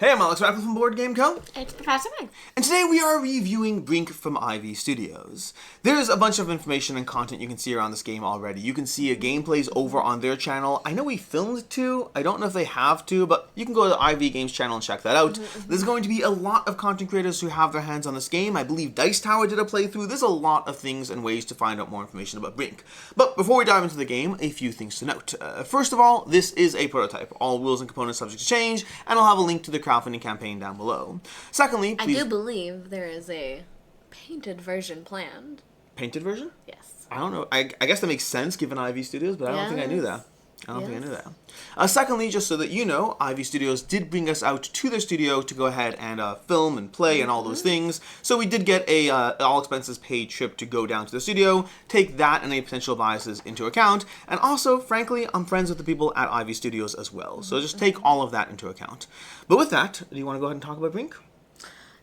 Hey, I'm Alex Radcliffe from Board Game Co. It's Professor Mike. And today we are reviewing Brink from Ivy Studios. There's a bunch of information and content you can see around this game already. You can see gameplays over on their channel. I know we filmed two. I don't know if they have to, but you can go to the Ivy Games channel and check that out. There's going to be a lot of content creators who have their hands on this game. I believe Dice Tower did a playthrough. There's a lot of things and ways to find out more information about Brink. But before we dive into the game, a few things to note. First of all, this is a prototype. All rules and components subject to change, and I'll have a link to the crowdfunding campaign down below. Secondly, please... I do believe there is a painted version planned. Painted version? Yes. I don't know. I guess that makes sense given Ivy Studios, but I don't think I knew that. I don't think I knew that. Secondly, just so that you know, Ivy Studios did bring us out to their studio to go ahead and film and play and all those things. So we did get a all expenses paid trip to go down to the studio, take that and any potential biases into account. And also, frankly, I'm friends with the people at Ivy Studios as well. So just take all of that into account. But with that, do you want to go ahead and talk about Brink?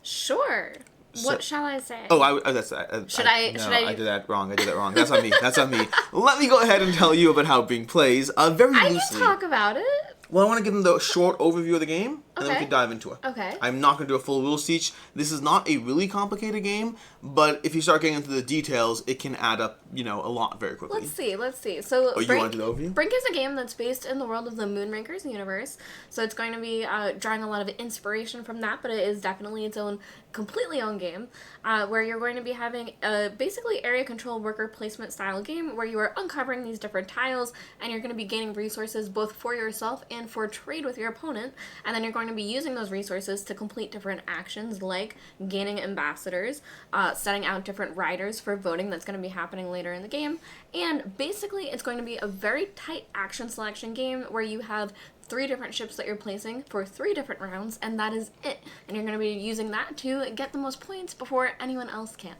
Sure. What shall I say? Oh, I did that wrong. That's on me. Let me go ahead and tell you about how Brink plays. Very loosely. I can talk about it. Well, I want to give them the short overview of the game, and then we can dive into it. Okay. I'm not going to do a full rules teach. This is not a really complicated game, but if you start getting into the details, it can add up, a lot very quickly. Let's see. So, you want to do the overview? Brink is a game that's based in the world of the Moonrakers universe, so it's going to be drawing a lot of inspiration from that, but it is definitely its own, completely own game, where you're going to be having a basically area control worker placement style game where you are uncovering these different tiles, and you're going to be gaining resources both for yourself and for trade with your opponent, and then you're going to be using those resources to complete different actions like gaining ambassadors, setting out different riders for voting that's going to be happening later in the game, and basically it's going to be a very tight action selection game where you have 3 different ships that you're placing for 3 different rounds, and that is it. And you're going to be using that to get the most points before anyone else can.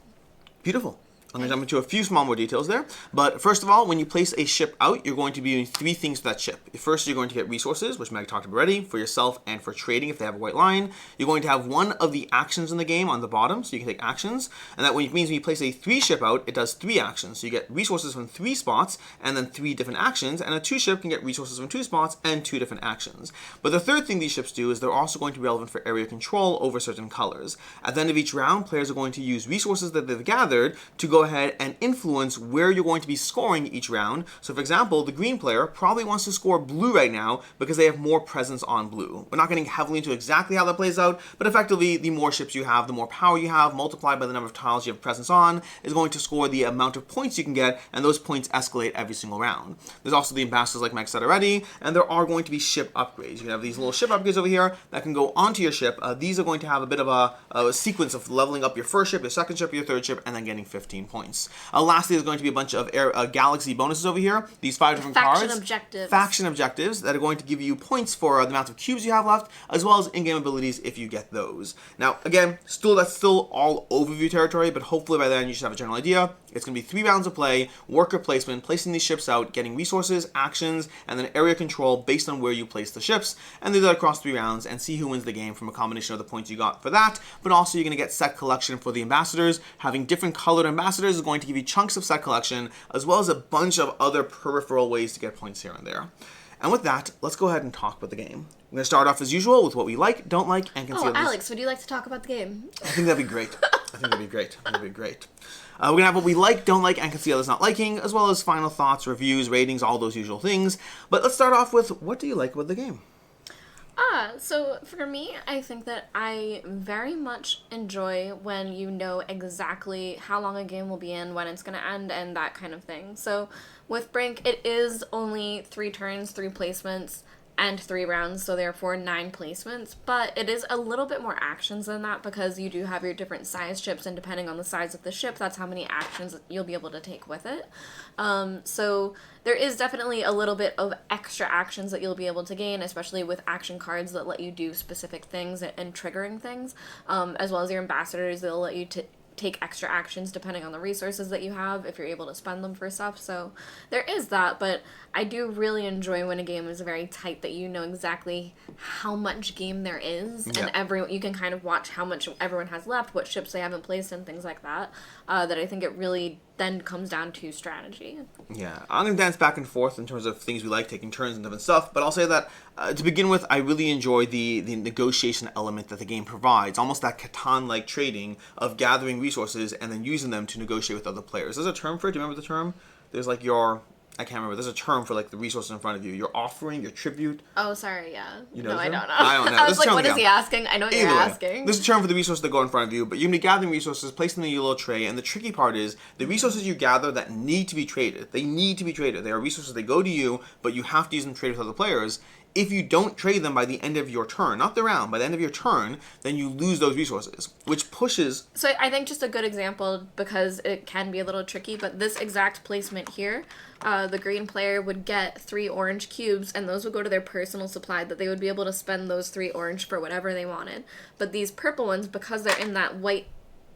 Beautiful. I'm going to jump into a few small more details there. But first of all, when you place a ship out, you're going to be doing 3 things for that ship. First, you're going to get resources, which Meg talked about already, for yourself and for trading if they have a white line. You're going to have one of the actions in the game on the bottom, so you can take actions. And that means when you place a 3 ship out, it does 3 actions. So you get resources from 3 spots and then 3 different actions. And a 2 ship can get resources from 2 spots and 2 different actions. But the third thing these ships do is they're also going to be relevant for area control over certain colors. At the end of each round, players are going to use resources that they've gathered to go ahead and influence where you're going to be scoring each round. So for example, the green player probably wants to score blue right now because they have more presence on blue. We're not getting heavily into exactly how that plays out, but effectively the more ships you have, the more power you have, multiplied by the number of tiles you have presence on, is going to score the amount of points you can get, and those points escalate every single round. There's also the ambassadors like Meg said already, and there are going to be ship upgrades. You can have these little ship upgrades over here that can go onto your ship. These are going to have a bit of a sequence of leveling up your first ship, your second ship, your third ship, and then getting 15 points. Lastly, there's going to be a bunch of galaxy bonuses over here. These 5 different cards. Faction objectives that are going to give you points for the amount of cubes you have left, as well as in-game abilities if you get those. Now, again, that's still all overview territory, but hopefully by then you should have a general idea. It's going to be 3 rounds of play, worker placement, placing these ships out, getting resources, actions, and then area control based on where you place the ships, and do that across 3 rounds and see who wins the game from a combination of the points you got for that. But also you're going to get set collection for the ambassadors. Having different colored ambassadors is going to give you chunks of set collection, as well as a bunch of other peripheral ways to get points here and there. And with that, let's go ahead and talk about the game. We're going to start off as usual with what we like, don't like, and conceal. Alex, would you like to talk about the game? I think that'd be great. We're going to have what we like, don't like, and can see others not liking, as well as final thoughts, reviews, ratings, all those usual things. But let's start off with, what do you like about the game? So for me, I think that I very much enjoy when you know exactly how long a game will be in, when it's going to end, and that kind of thing. So with Brink, it is only 3 turns, 3 placements, and 3 rounds, so therefore 9 placements, but it is a little bit more actions than that because you do have your different size ships, and depending on the size of the ship, that's how many actions you'll be able to take with it. So there is definitely a little bit of extra actions that you'll be able to gain, especially with action cards that let you do specific things and triggering things, as well as your ambassadors. They'll let you take extra actions depending on the resources that you have if you're able to spend them for stuff. So there is that, but I do really enjoy when a game is very tight, that you know exactly how much game there is, and you can kind of watch how much everyone has left, what ships they haven't placed, and things like that. That I think it really then comes down to strategy. Yeah, I'm going to dance back and forth in terms of things we like, taking turns and different stuff, but I'll say that, to begin with, I really enjoy the negotiation element that the game provides, almost that Catan-like trading of gathering resources and then using them to negotiate with other players. There's a term for it, do you remember the term? There's like I can't remember. There's a term for like the resources in front of you. Your offering, your tribute. Oh, sorry, yeah. You know no, I don't know. I don't know. I was like, what is he asking? I know what you're asking. There's a term for the resources that go in front of you, but you're going to be gathering resources, placing them in your little tray, and the tricky part is the resources you gather that need to be traded. They need to be traded. They are resources that go to you, but you have to use them to trade with other players. If you don't trade them by the end of your turn, not the round, by the end of your turn, then you lose those resources, which pushes... So I think just a good example, because it can be a little tricky, but this exact placement here, the green player would get 3 orange cubes, and those would go to their personal supply, that they would be able to spend those 3 orange for whatever they wanted. But these purple ones, because they're in that white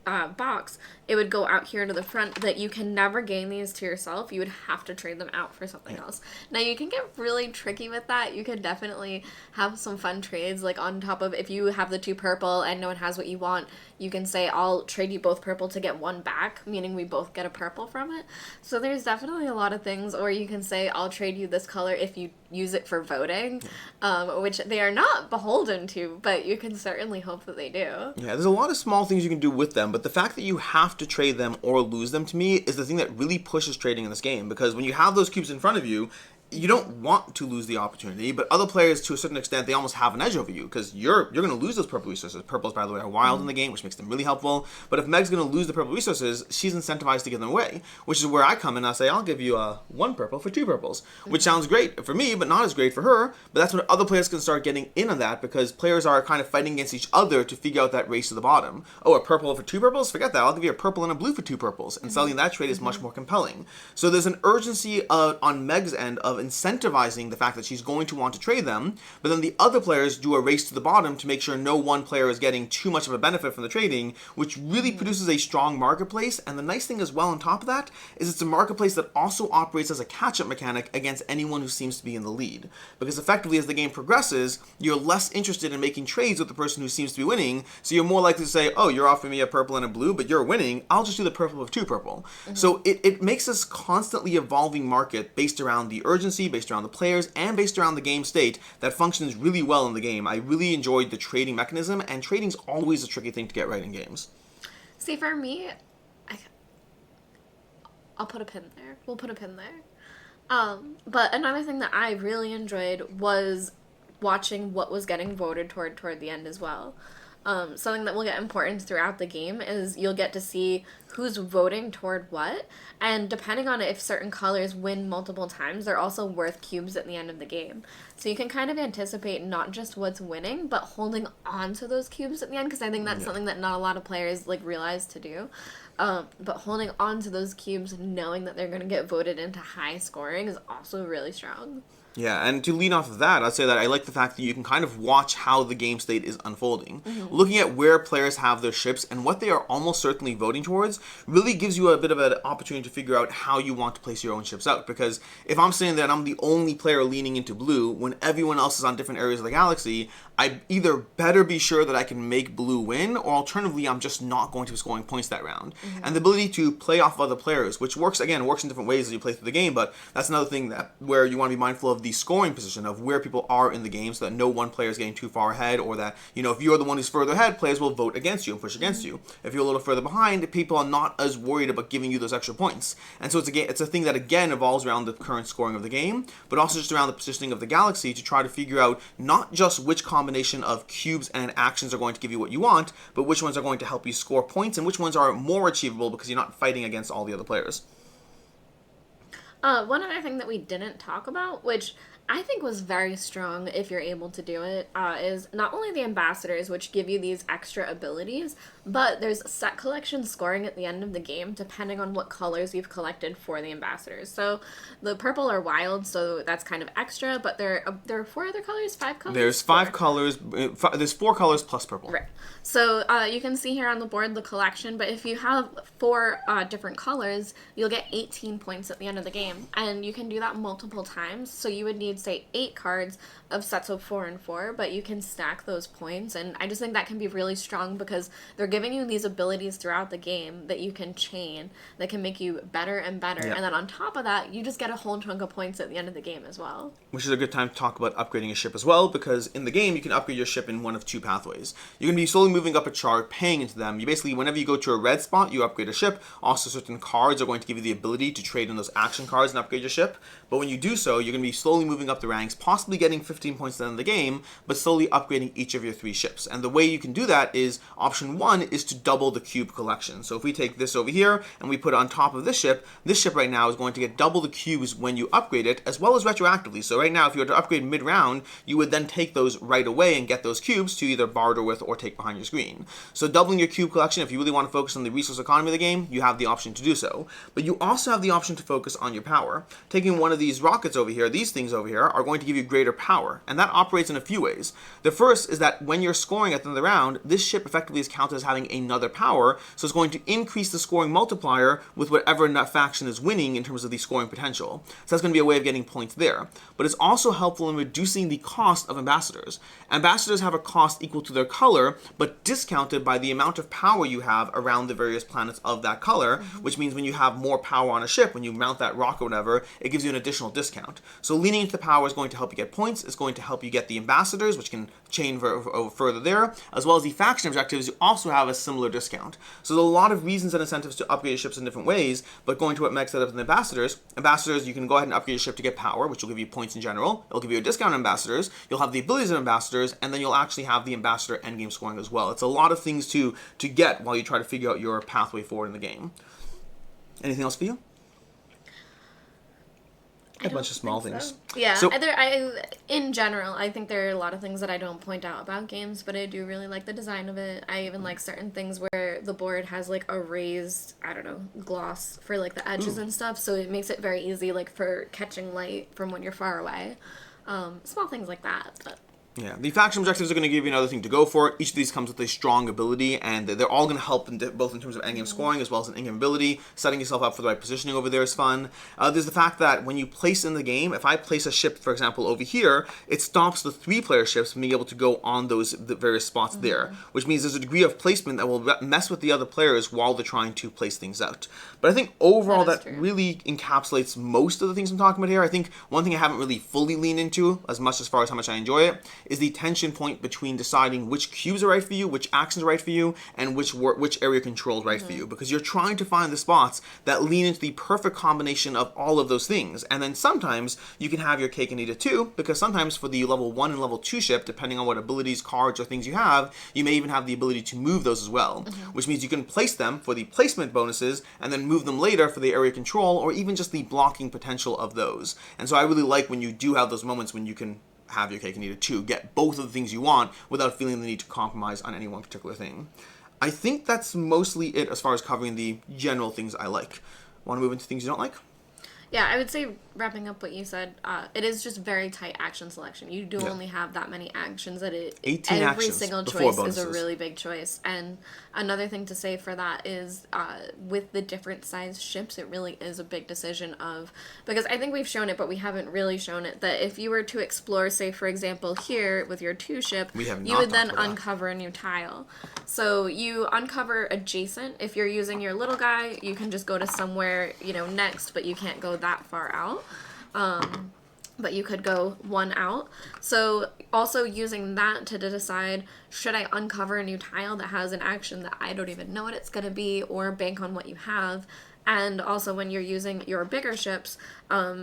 box, it would go out here to the front, that you can never gain these to yourself. You would have to trade them out for something else. Now, you can get really tricky with that. You can definitely have some fun trades, like on top of, if you have the 2 purple and no one has what you want, you can say, I'll trade you both purple to get 1 back, meaning we both get a purple from it. So there's definitely a lot of things. Or you can say, I'll trade you this color if you use it for voting, which they are not beholden to, but you can certainly hope that they do. Yeah, there's a lot of small things you can do with them, but the fact that you have to trade them or lose them, to me, is the thing that really pushes trading in this game, because when you have those cubes in front of you, you don't want to lose the opportunity, but other players, to a certain extent, they almost have an edge over you, because you're going to lose those purple resources. Purples, by the way, are wild in the game, which makes them really helpful, but if Meg's going to lose the purple resources, she's incentivized to give them away, which is where I come in and I say, I'll give you 1 purple for 2 purples, which sounds great for me, but not as great for her, but that's when other players can start getting in on that, because players are kind of fighting against each other to figure out that race to the bottom. Oh, a purple for 2 purples? Forget that, I'll give you a purple and a blue for 2 purples, and selling that trade is much more compelling. So there's an urgency on Meg's end of incentivizing the fact that she's going to want to trade them, but then the other players do a race to the bottom to make sure no one player is getting too much of a benefit from the trading, which really produces a strong marketplace. And the nice thing as well on top of that is it's a marketplace that also operates as a catch-up mechanic against anyone who seems to be in the lead, because effectively as the game progresses, you're less interested in making trades with the person who seems to be winning, so you're more likely to say, oh, you're offering me a purple and a blue, but you're winning, I'll just do the purple with 2 purple. So it makes this constantly evolving market based around the urgency, based around the players, and based around the game state that functions really well in the game. I really enjoyed the trading mechanism, and trading's always a tricky thing to get right in games. See, for me, I'll put a pin there. We'll put a pin there. But another thing that I really enjoyed was watching what was getting voted toward the end as well. Something that will get important throughout the game is you'll get to see who's voting toward what, and depending on if certain colors win multiple times, they're also worth cubes at the end of the game. So you can kind of anticipate not just what's winning, but holding on to those cubes at the end, because I think that's something that not a lot of players realize to do. But holding on to those cubes, knowing that they're going to get voted into high scoring, is also really strong. Yeah, and to lean off of that, I'd say that I like the fact that you can kind of watch how the game state is unfolding. Looking at where players have their ships and what they are almost certainly voting towards really gives you a bit of an opportunity to figure out how you want to place your own ships out. Because if I'm sitting there and I'm the only player leaning into blue when everyone else is on different areas of the galaxy, I either better be sure that I can make blue win, or alternatively, I'm just not going to be scoring points that round. And the ability to play off of other players, which works in different ways as you play through the game, but that's another thing that where you want to be mindful of the scoring position of where people are in the game, so that no one player is getting too far ahead, or that, if you're the one who's further ahead, players will vote against you and push against you. If you're a little further behind, people are not as worried about giving you those extra points. And so it's a thing that again evolves around the current scoring of the game, but also just around the positioning of the galaxy to try to figure out not just which combination of cubes and actions are going to give you what you want, but which ones are going to help you score points and which ones are more achievable because you're not fighting against all the other players. One other thing that we didn't talk about, which I think was very strong if you're able to do it, is not only the ambassadors, which give you these extra abilities, but there's set collection scoring at the end of the game depending on what colors you've collected for the ambassadors. So the purple are wild, so that's kind of extra, but there are 4 other colors, 5 colors? There's 5 colors, there's 4 colors plus purple. Right. So you can see here on the board the collection, but if you have 4 different colors, you'll get 18 points at the end of the game, and you can do that multiple times, so you would need need, say, 8 cards of sets of 4 and 4, but you can stack those points. And I just think that can be really strong because they're giving you these abilities throughout the game that you can chain that can make you better and better. Yep. And then on top of that, you just get a whole chunk of points at the end of the game as well. Which is a good time to talk about upgrading a ship as well, because in the game, you can upgrade your ship in one of 2 pathways. You're going to be slowly moving up a chart, paying into them. You basically, whenever you go to a red spot, you upgrade a ship. Also, certain cards are going to give you the ability to trade in those action cards and upgrade your ship. But when you do so, you're going to be slowly moving up the ranks, possibly getting 15 points at the end of the game, but slowly upgrading each of your 3 ships. And the way you can do that is, option 1 is to double the cube collection. So if we take this over here, and we put it on top of this ship right now is going to get double the cubes when you upgrade it, as well as retroactively. So right now, if you were to upgrade mid-round, you would then take those right away and get those cubes to either barter with or take behind your screen. So doubling your cube collection, if you really want to focus on the resource economy of the game, you have the option to do so. But you also have the option to focus on your power. Taking one of these rockets over here, these things over here, are going to give you greater power, and that operates in a few ways. The first is that when you're scoring at the end of the round, this ship effectively is counted as having another power, so it's going to increase the scoring multiplier with whatever faction is winning in terms of the scoring potential. So that's going to be a way of getting points there. But it's also helpful in reducing the cost of ambassadors. Ambassadors have a cost equal to their color, but discounted by the amount of power you have around the various planets of that color, which means when you have more power on a ship, when you mount that rock or whatever, it gives you an additional discount. So leaning into the power is going to help you get points, it's going to help you get the ambassadors, which can chain further there, as well as the faction objectives, you also have a similar discount. So there's a lot of reasons and incentives to upgrade your ships in different ways, but going to what Meg said up in the ambassadors, you can go ahead and upgrade your ship to get power, which will give you points in general. It'll give you a discount on ambassadors, you'll have the abilities of ambassadors, and then you'll actually have the ambassador endgame scoring as well. It's a lot of things to get while you try to figure out your pathway forward in the game. Anything else for you? A bunch of small things. So. Yeah, so, in general, I think there are a lot of things that I don't point out about games, but I do really like the design of it. I even like certain things where the board has like a raised, gloss for like the edges and stuff, so it makes it very easy like for catching light from when you're far away. Small things like that, but... Yeah, the faction objectives are going to give you another thing to go for. Each of these comes with a strong ability, and they're all going to help both in terms of endgame scoring as well as an in-game ability. Setting yourself up for the right positioning over there is fun. There's the fact that when you place in the game, if I place a ship, for example, over here, it stops the 3-player ships from being able to go on the various spots there, which means there's a degree of placement that will mess with the other players while they're trying to place things out. But I think overall that really encapsulates most of the things I'm talking about here. I think one thing I haven't really fully leaned into as far as how much I enjoy it is the tension point between deciding which cubes are right for you, which actions are right for you, and which area control is right for you. Because you're trying to find the spots that lean into the perfect combination of all of those things. And then sometimes you can have your cake and eat it too, because sometimes for the level 1 and level 2 ship, depending on what abilities, cards, or things you have, you may even have the ability to move those as well. Which means you can place them for the placement bonuses, and then move them later for the area control, or even just the blocking potential of those. And so I really like when you do have those moments when you can have your cake and eat it too. Get both of the things you want without feeling the need to compromise on any one particular thing. I think that's mostly it as far as covering the general things I like. Want to move into things you don't like? Yeah, I would say, wrapping up what you said, it is just very tight action selection. You do only have that many actions that 18 every actions single choice is a really big choice. And another thing to say for that is, with the different size ships, it really is a big decision of, because I think we've shown it, but we haven't really shown it, that if you were to explore, say, for example, here with your 2 ship, you would then uncover a new tile. So you uncover adjacent. If you're using your little guy, you can just go to somewhere, next, but you can't go that far out. But you could go 1 out. So also using that to decide, should I uncover a new tile that has an action that I don't even know what it's going to be, or bank on what you have. And also when you're using your bigger ships,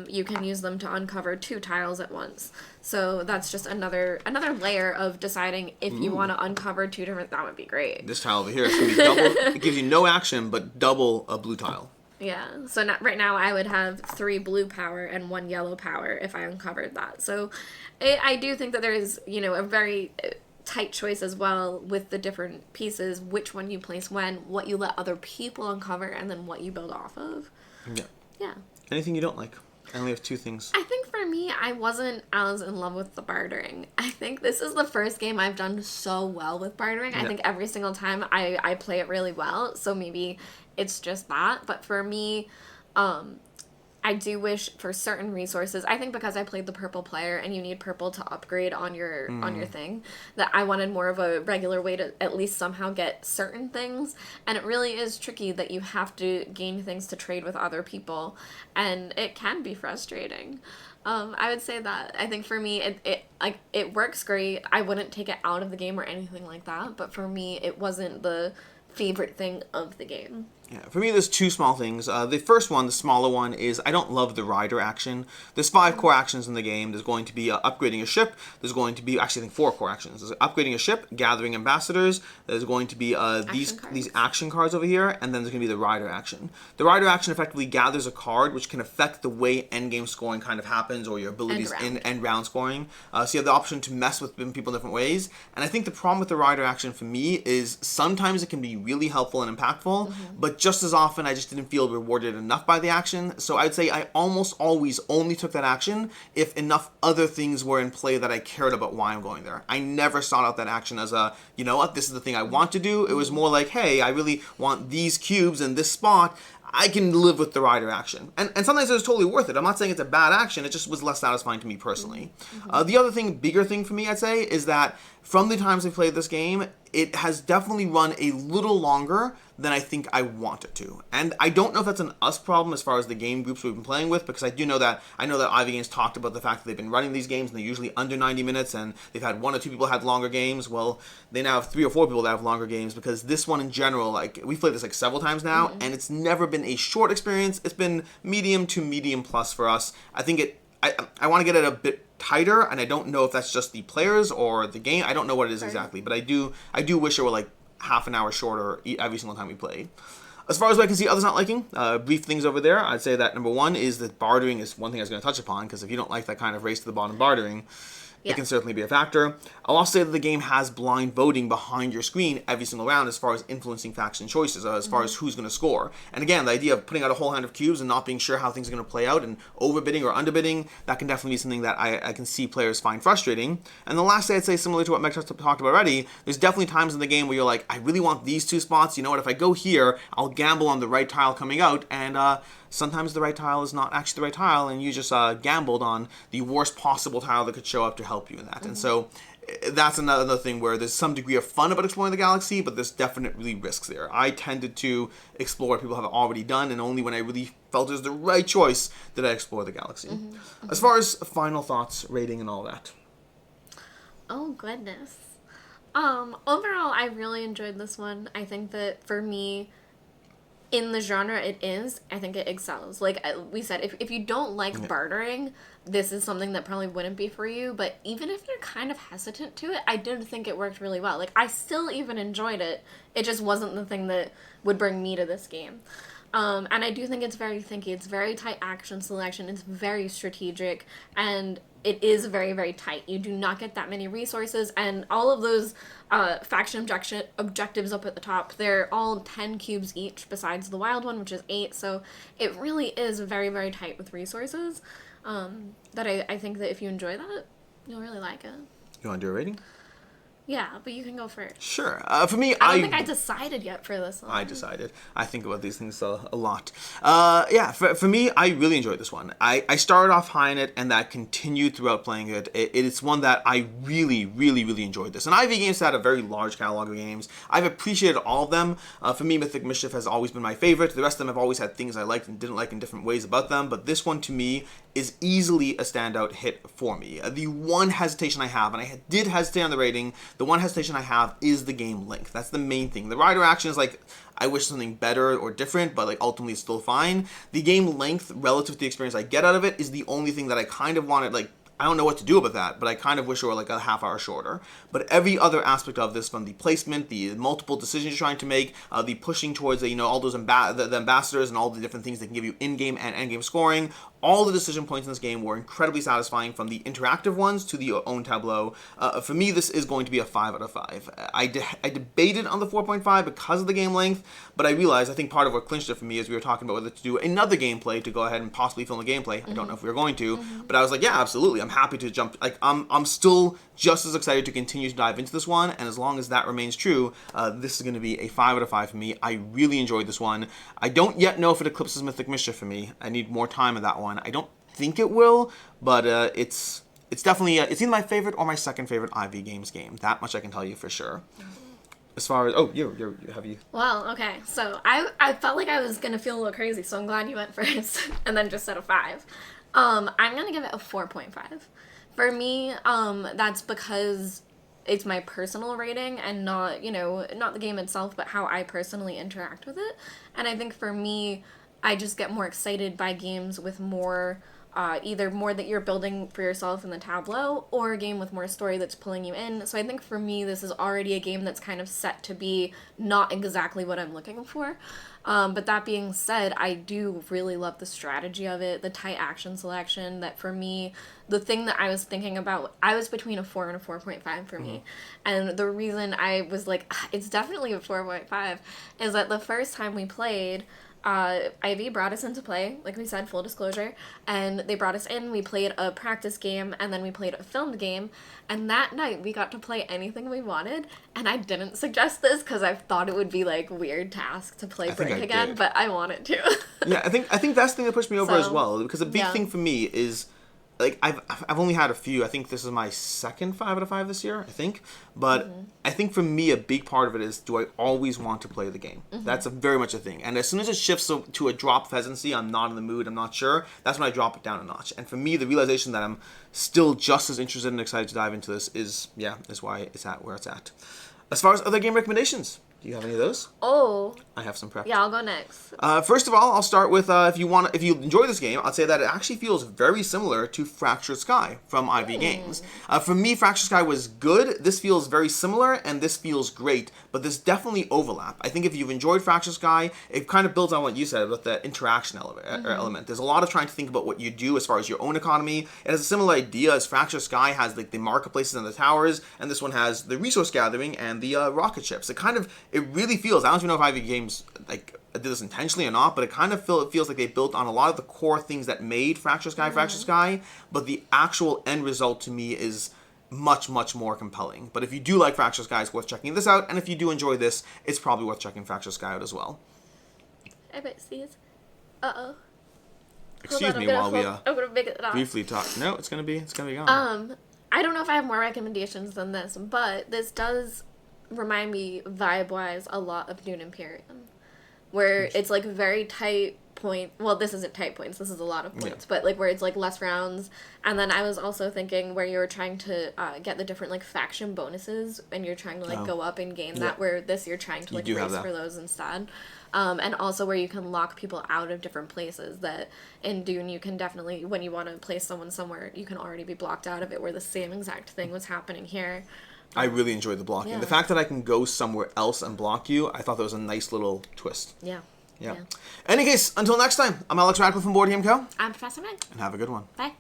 you can use them to uncover 2 tiles at once. So that's just another layer of deciding if you want to uncover 2 different, that would be great. This tile over here is going to be double. It gives you no action, but double a blue tile. Yeah, so right now I would have 3 blue power and 1 yellow power if I uncovered that. So I do think that there is, a very tight choice as well with the different pieces, which one you place when, what you let other people uncover, and then what you build off of. Yeah. Yeah. Anything you don't like? I only have 2 things. I think for me, I wasn't as in love with the bartering. I think this is the first game I've done so well with bartering. I think every single time I play it really well, so maybe it's just that. But for me, I do wish for certain resources. I think because I played the purple player and you need purple to upgrade on your thing, that I wanted more of a regular way to at least somehow get certain things. And it really is tricky that you have to gain things to trade with other people, and it can be frustrating. I would say that. I think for me, it works great. I wouldn't take it out of the game or anything like that, but for me, it wasn't the favorite thing of the game. Yeah, for me, there's two small things. The first one, the smaller one, is I don't love the rider action. There's 5 core actions in the game. There's going to be upgrading a ship. There's going to be, actually, I think 4 core actions. There's upgrading a ship, gathering ambassadors. There's going to be these action cards over here, and then there's going to be the rider action. The rider action effectively gathers a card, which can affect the way endgame scoring kind of happens, or your abilities in end round scoring. So you have the option to mess with people in different ways. And I think the problem with the rider action for me is sometimes it can be really helpful and impactful, but just as often I just didn't feel rewarded enough by the action. So I'd say I almost always only took that action if enough other things were in play that I cared about why I'm going there. I never sought out that action as a, you know what, this is the thing I want to do. It was more like, hey, I really want these cubes in this spot. I can live with the rider action. And sometimes it was totally worth it. I'm not saying it's a bad action. It just was less satisfying to me personally. The other thing, bigger thing for me, I'd say, is that from the times I played this game, it has definitely run a little longer than I think I want it to. And I don't know if that's an us problem as far as the game groups we've been playing with, because I know that Ivy Games talked about the fact that they've been running these games and they're usually under 90 minutes, and they've had 1 or 2 people had longer games. Well, they now have 3 or 4 people that have longer games, because this one in general, like, we've played this like several times now, and it's never been a short experience. It's been medium to medium plus for us. I think I want to get it a bit tighter, and I don't know if that's just the players or the game. I don't know what it is exactly, but I do wish it were like half an hour shorter every single time we played. As far as what I can see others not liking, brief things over there, I'd say that number 1 is that bartering is one thing I was going to touch upon, because if you don't like that kind of race to the bottom bartering, it can certainly be a factor. I'll also say that the game has blind voting behind your screen every single round as far as influencing faction choices, as far as who's going to score. And again, the idea of putting out a whole hand of cubes and not being sure how things are going to play out and overbidding or underbidding, that can definitely be something that I can see players find frustrating. And the last thing I'd say, similar to what Meg talked about already, there's definitely times in the game where you're like, I really want these 2 spots. You know what, if I go here, I'll gamble on the right tile coming out, and sometimes the right tile is not actually the right tile, and you just gambled on the worst possible tile that could show up to help you in that. And so that's another thing where there's some degree of fun about exploring the galaxy, but there's definitely risks there. I tended to explore what people have already done, and only when I really felt it was the right choice did I explore the galaxy. As far as final thoughts, rating, and all that. Oh, goodness. Overall, I really enjoyed this one. I think that for me, in the genre I think it excels. Like we said, if you don't like bartering, this is something that probably wouldn't be for you. But even if you're kind of hesitant to it, I did think it worked really well. Like, I still even enjoyed it. It just wasn't the thing that would bring me to this game. And I do think it's very thinky. It's very tight action selection. It's very strategic. And it is very, very tight. You do not get that many resources. And all of those faction objectives up at the top, they're all 10 cubes each, besides the wild one, which is 8. So it really is very, very tight with resources. That I think that if you enjoy that, you'll really like it. You want to do a rating? Yeah, but you can go first. Sure. For me, I don't think I decided yet for this one. I decided. I think about these things a lot. For me, I really enjoyed this one. I started off high in it, and that continued throughout playing it. It's one that I really, really, really enjoyed this. And Ivy Games had a very large catalog of games. I've appreciated all of them. For me, Mythic Mischief has always been my favorite. The rest of them have always had things I liked and didn't like in different ways about them. But this one, to me, is easily a standout hit for me. The one hesitation I have, and I did hesitate on the rating, the one hesitation I have is the game length. That's the main thing. The rider action is like, I wish something better or different, but like ultimately it's still fine. The game length relative to the experience I get out of it is the only thing that I kind of wanted, like, I don't know what to do about that, but I kind of wish it were like a half hour shorter. But every other aspect of this, from the placement, the multiple decisions you're trying to make, the pushing towards all those the ambassadors and all the different things that can give you in-game and end-game scoring, all the decision points in this game were incredibly satisfying, from the interactive ones to the own tableau. For me, this is going to be a 5 out of 5. I debated on the 4.5 because of the game length, but I realized, I think part of what clinched it for me is we were talking about whether to do another gameplay to go ahead and possibly film a gameplay. I don't know if we were going to, but I was like, yeah, absolutely. I'm happy to jump. Like I'm still just as excited to continue to dive into this one, and as long as that remains true, this is going to be a 5 out of 5 for me. I really enjoyed this one. I don't yet know if it eclipses Mythic Mischief for me. I need more time in that one. I don't think it will, but it's definitely it's either my favorite or my second favorite IV Games game. That much I can tell you for sure. As far as you have you. Well, okay, so I felt like I was gonna feel a little crazy, so I'm glad you went first, and then just said a 5. I'm gonna give it a 4.5. For me, that's because it's my personal rating and not not the game itself, but how I personally interact with it. And I think for me, I just get more excited by games with more. Either more that you're building for yourself in the tableau, or a game with more story that's pulling you in. So I think for me, this is already a game that's kind of set to be not exactly what I'm looking for. But that being said, I do really love the strategy of it, the tight action selection, that for me, the thing that I was thinking about, I was between a 4 and a 4.5 for me. And the reason I was like, it's definitely a 4.5, is that the first time we played, Ivy brought us into play, like we said, full disclosure, and they brought us in, we played a practice game, and then we played a filmed game, and that night we got to play anything we wanted, and I didn't suggest this because I thought it would be like weird task to play Brink again, but I wanted to. Yeah, I think that's the thing that pushed me over as well, because a big yeah. thing for me is, like, I've only had a few. I think this is my second 5 out of 5 this year, I think. But I think for me, a big part of it is, do I always want to play the game? That's very much a thing. And as soon as it shifts to a drop pheasantry, I'm not in the mood, I'm not sure, that's when I drop it down a notch. And for me, the realization that I'm still just as interested and excited to dive into this is why it's at where it's at. As far as other game recommendations, do you have any of those? Oh. I have some prep. Yeah, I'll go next. First of all, I'll start with if you enjoy this game, I'd say that it actually feels very similar to Fractured Sky from IV Games. For me, Fractured Sky was good. This feels very similar, and this feels great, but there's definitely overlap. I think if you've enjoyed Fractured Sky, it kind of builds on what you said about the interaction element. There's a lot of trying to think about what you do as far as your own economy. It has a similar idea as Fractured Sky has like the marketplaces and the towers, and this one has the resource gathering and the rocket ships. It really feels, I don't even know if IV Games like did this intentionally or not, but it kind of feels like they built on a lot of the core things that made Fractured Sky, but the actual end result to me is much, much more compelling. But if you do like Fractured Sky, it's worth checking this out, and if you do enjoy this, it's probably worth checking Fractured Sky out as well. I bet these. Uh-oh. Excuse me while we I'm gonna make it off. briefly talk. No, it's gonna be gone. I don't know if I have more recommendations than this, but this does remind me vibe-wise a lot of Dune Imperium, where it's like very tight point. Well, this isn't tight points, this is a lot of points, but like where it's like less rounds. And then I was also thinking where you're trying to get the different like faction bonuses, and you're trying to like go up and gain that, where this you're trying to like race for those instead. And also where you can lock people out of different places, that in Dune you can definitely, when you want to place someone somewhere, you can already be blocked out of it, where the same exact thing was happening here. I really enjoyed the blocking. Yeah. The fact that I can go somewhere else and block you, I thought that was a nice little twist. Yeah. In any case, until next time, I'm Alex Radcliffe from Board Game Co. I'm Professor Meg. And have a good one. Bye.